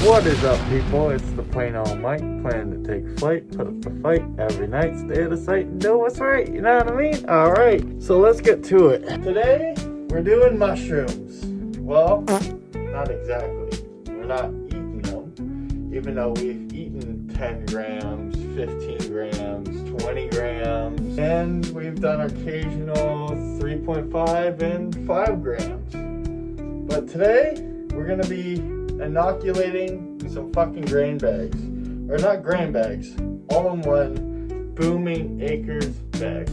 What is up, people? It's the plain old Mike, planning to take flight, put up the fight every night, stay out of sight, and do what's right, you know what I mean? Alright, so let's get to it. Today, we're doing mushrooms. Well, not exactly. We're not eating them, even though we've eaten 10 grams, 15 grams, 20 grams, and we've done occasional 3.5 and 5 grams. But today, we're gonna be inoculating some fucking grain bags. Or not grain bags, all-in-one Booming Acres bags.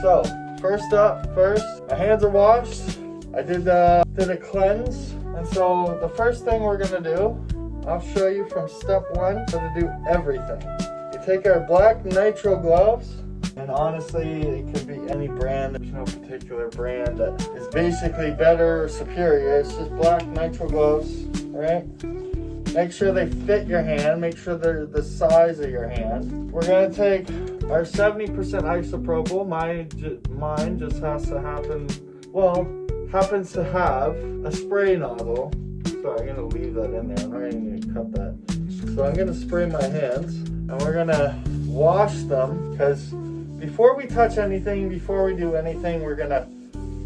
So, first, my hands are washed. I did a cleanse. And so, the first thing we're gonna do, I'll show you from step 1 how to do everything. You take our black nitro gloves, and honestly, it could be any brand. There's no particular brand that is basically better or superior. It's just black nitro gloves, all right? Make sure they fit your hand. Make sure they're the size of your hand. We're gonna take our 70% isopropyl. Mine just has to happens to have a spray nozzle. So I'm gonna leave that in there. I'm not even gonna cut that. So I'm gonna spray my hands, and we're gonna wash them, because before we touch anything, before we do anything, we're gonna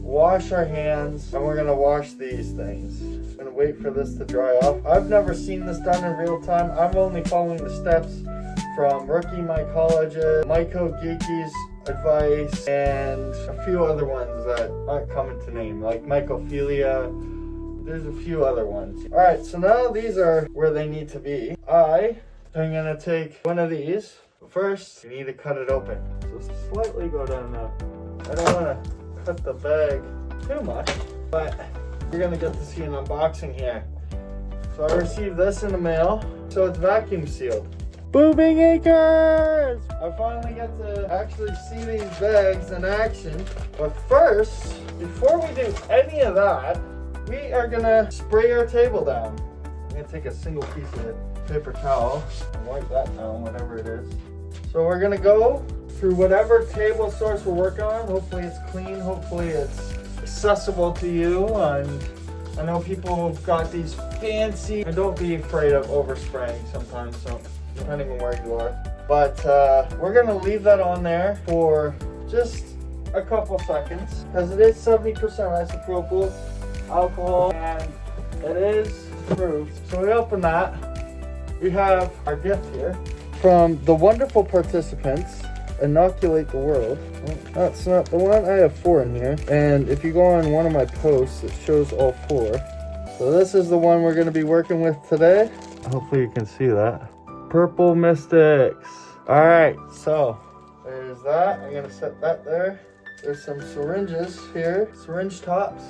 wash our hands, and we're gonna wash these things. I'm gonna wait for this to dry off. I've never seen this done in real time. I'm only following the steps from Rookie Mycologist, MycoGeeky's advice, and a few other ones that aren't coming to name, like Mycophilia. There's a few other ones. All right, so now these are where they need to be. I'm gonna take one of these. First, you need to cut it open. So slightly go down now. I don't want to cut the bag too much, but you're going to get to see an unboxing here. So I received this in the mail. So it's vacuum sealed. Booming Acres! I finally get to actually see these bags in action. But first, before we do any of that, we are going to spray our table down. I'm going to take a single piece of paper towel and wipe that down, whatever it is. So we're gonna go through whatever table source we're working on. Hopefully it's clean, hopefully it's accessible to you. And I know people have got these fancy, and don't be afraid of overspraying sometimes, so depending on where you are. But we're gonna leave that on there for just a couple seconds, because it is 70% isopropyl alcohol, and it is approved. So we open that. We have our gift here from the wonderful participants, Inoculate the World. Well, that's not the one. I have 4 in here. And if you go on one of my posts, it shows all 4. So this is the one we're going to be working with today. Hopefully you can see that. Purple Mystics. All right, so there's that. I'm going to set that there. There's some syringes here, syringe tops.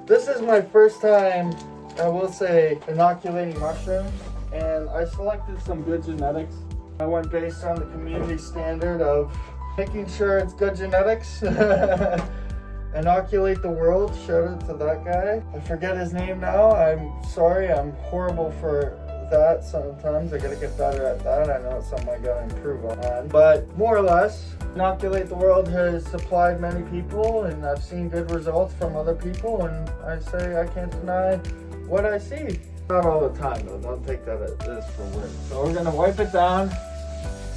This is my first time, I will say, inoculating mushrooms. And I selected some good genetics. I went based on the community standard of making sure it's good genetics. Inoculate the World, shout out to that guy. I forget his name now. I'm sorry, I'm horrible for that sometimes. I gotta get better at that. I know it's something I gotta improve on. But more or less, Inoculate the World has supplied many people, and I've seen good results from other people, and I say I can't deny what I see. Not all the time though, don't take that as this for word. So we're gonna wipe it down.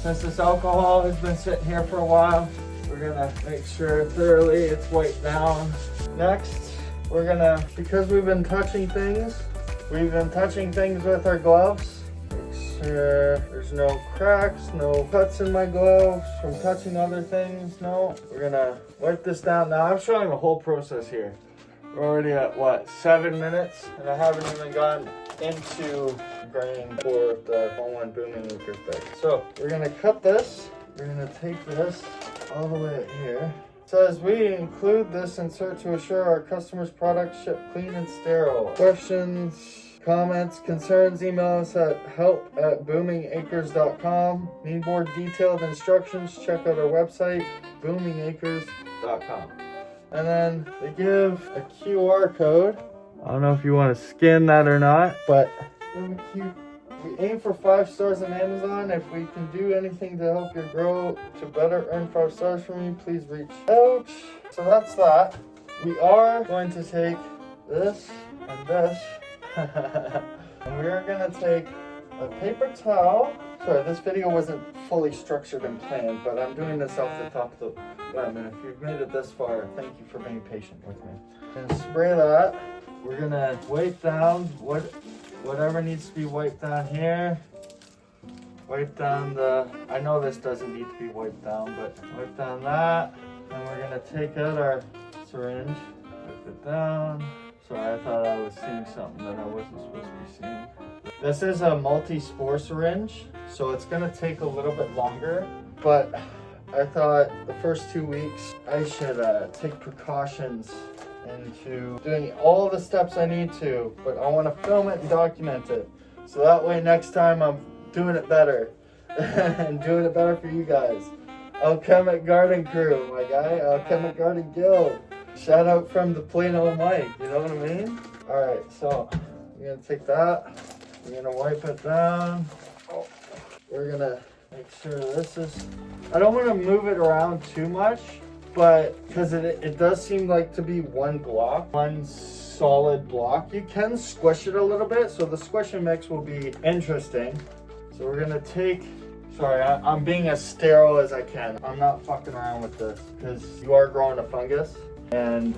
Since this alcohol has been sitting here for a while, we're gonna make sure thoroughly it's wiped down. Next, we're gonna, because we've been touching things with our gloves. Make sure there's no cracks, no cuts in my gloves from touching other things, no. We're gonna wipe this down. Now I'm showing the whole process here. We're already at, what, 7 minutes? And I haven't even gone into grain for the all-in Booming Acres bag. So we're gonna cut this. We're gonna take this all the way here. It says we include this insert to assure our customers' products ship clean and sterile. Questions, comments, concerns, email us at help@boomingacres.com. Need more detailed instructions? Check out our website, boomingacres.com. And then they give a QR code. I don't know if you want to scan that or not, but we aim for 5 stars on Amazon. If we can do anything to help you grow to better earn 5 stars from you, please reach out. So that's that. We are going to take this and this And we're gonna take a paper towel. Sorry, this video wasn't fully structured and planned, but I'm doing this off the top of the web. And if you've made it this far, thank you for being patient with me. And spray that. We're gonna wipe down whatever needs to be wiped down here. Wipe down I know this doesn't need to be wiped down, but wipe down that. And we're gonna take out our syringe, wipe it down. Sorry, I thought I was seeing something that I wasn't supposed to be seeing. This is a multi-spore syringe, so it's gonna take a little bit longer, but I thought the first 2 weeks I should take precautions into doing all the steps I need to, but I wanna film it and document it. So that way next time I'm doing it better and doing it better for you guys. Alchemic Garden Crew, my guy, Alchemic Garden Guild. Shout out from the plain old Mike, you know what I mean? All right, so we're gonna take that, we're gonna wipe it down. Oh, we're gonna make sure this is, I don't wanna move it around too much, but because it does seem like to be one block, one solid block. You can squish it a little bit, so the squish and mix will be interesting. So we're gonna take, sorry, I'm being as sterile as I can. I'm not fucking around with this because you are growing a fungus and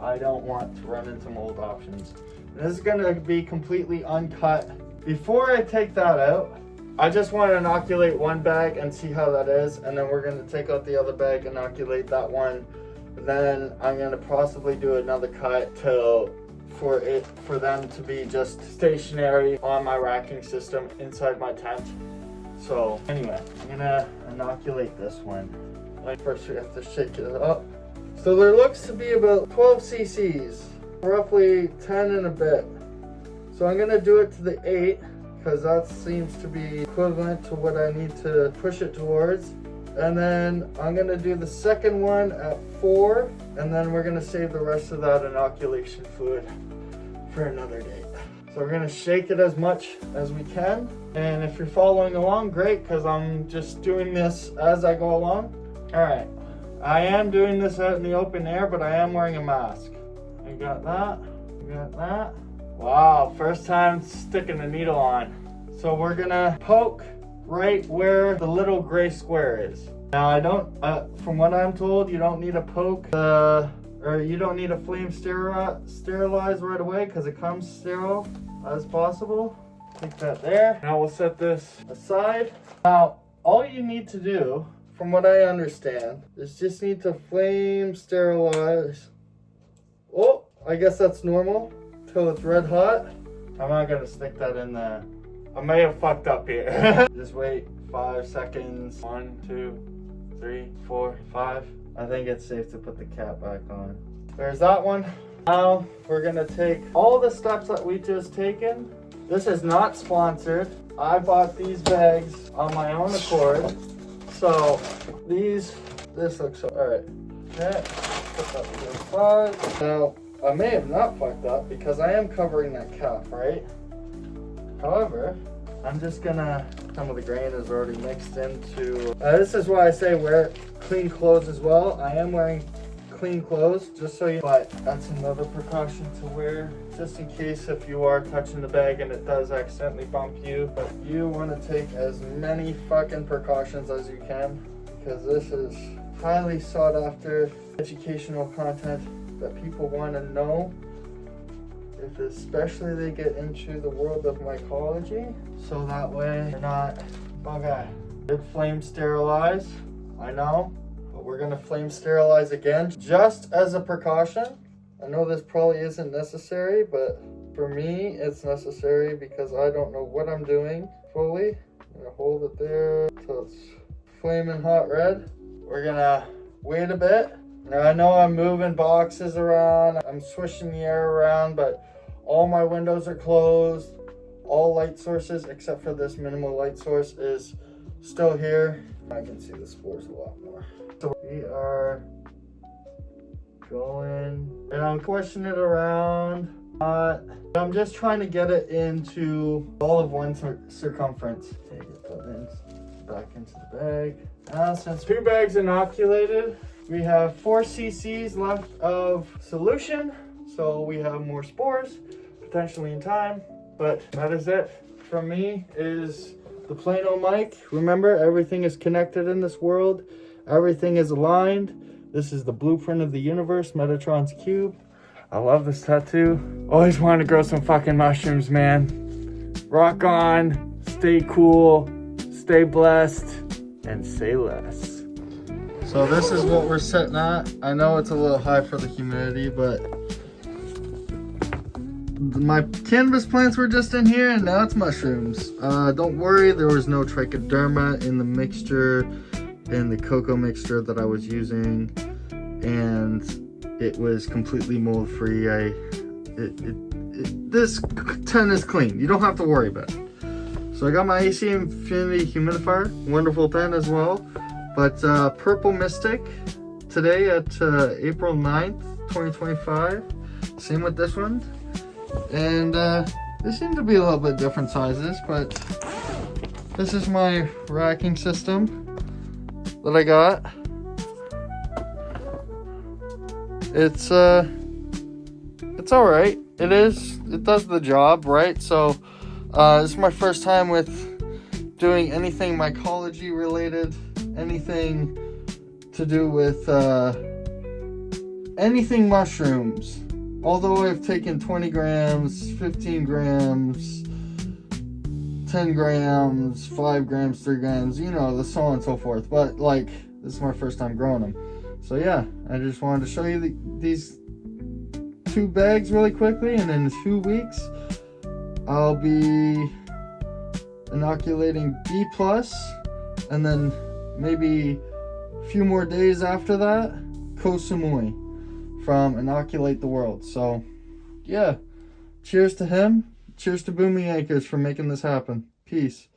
I don't want to run into mold options. And this is gonna be completely uncut. Before I take that out, I just want to inoculate one bag and see how that is. And then we're gonna take out the other bag, inoculate that one. And then I'm gonna possibly do another cut for them to be just stationary on my racking system inside my tent. So anyway, I'm gonna inoculate this one. First we have to shake it up. So there looks to be about 12 cc's, roughly 10 and a bit. So I'm gonna do it to the 8 because that seems to be equivalent to what I need to push it towards. And then I'm gonna do the second one at 4, and then we're gonna save the rest of that inoculation fluid for another day. So we're gonna shake it as much as we can. And if you're following along, great, because I'm just doing this as I go along. All right, I am doing this out in the open air, but I am wearing a mask. We got that, we got that. Wow, first time sticking a needle on. So we're gonna poke right where the little gray square is. Now I don't, from what I'm told, you don't need a poke, or you don't need a flame sterilize right away because it comes sterile as possible. Take that there. Now we'll set this aside. Now, all you need to do, from what I understand, is just need to flame sterilize. Oh, I guess that's normal till it's red hot. I'm not gonna stick that in there. I may have fucked up here. Just wait 5 seconds. 1, 2, 3, 4, 5. I think it's safe to put the cap back on. There's that one. Now we're gonna take all the steps that we just taken. This is not sponsored. I bought these bags on my own accord. So this looks all right. Okay, put that to the side. Now I may have not fucked up because I am covering that cap, right? However, I'm just gonna, some of the grain is already mixed into, this is why I say wear clean clothes as well. I am wearing clean clothes, just so you, but that's another precaution to wear, just in case if you are touching the bag and it does accidentally bump you. But you wanna take as many fucking precautions as you can, because this is highly sought after educational content that people wanna know. If especially they get into the world of mycology, so that way they're not okay. Did flame sterilize, I know, but we're gonna flame sterilize again just as a precaution. I know this probably isn't necessary, but for me it's necessary because I don't know what I'm doing fully. I'm gonna hold it there till it's flaming hot red. We're gonna wait a bit. Now I know I'm moving boxes around, I'm swishing the air around, but all my windows are closed. All light sources, except for this minimal light source, is still here. I can see the spores a lot more. So we are going, and I'm pushing it around. I'm just trying to get it into all of one circumference. Take it, put it back into the bag. Now, since 2 bags inoculated, we have 4 cc's left of solution. So we have more spores, potentially in time. But that is it from me, is the plain old mic. Remember, everything is connected in this world. Everything is aligned. This is the blueprint of the universe, Metatron's cube. I love this tattoo. Always wanted to grow some fucking mushrooms, man. Rock on, stay cool, stay blessed, and say less. So this is what we're sitting at. I know it's a little high for the humidity, but my cannabis plants were just in here, and now it's mushrooms. Don't worry, there was no trichoderma in the mixture, in the cocoa mixture that I was using, and it was completely mold free. This tent is clean. You don't have to worry about it. So I got my AC Infinity humidifier, wonderful tent as well. But Purple Mystic today at April 9th, 2025. Same with this one. And they seem to be a little bit different sizes, but this is my racking system that I got. It's all right. It does the job, right? So this is my first time with doing anything mycology related, anything to do with anything mushrooms. Although I've taken 20 grams, 15 grams, 10 grams, 5 grams, 3 grams, you know, the so on and so forth. But like, this is my first time growing them. So yeah, I just wanted to show you these 2 bags really quickly, and in 2 weeks I'll be inoculating B+, and then maybe a few more days after that, Kosamui from Inoculate the World. So yeah, cheers to him, cheers to Boomy Acres for making this happen. Peace.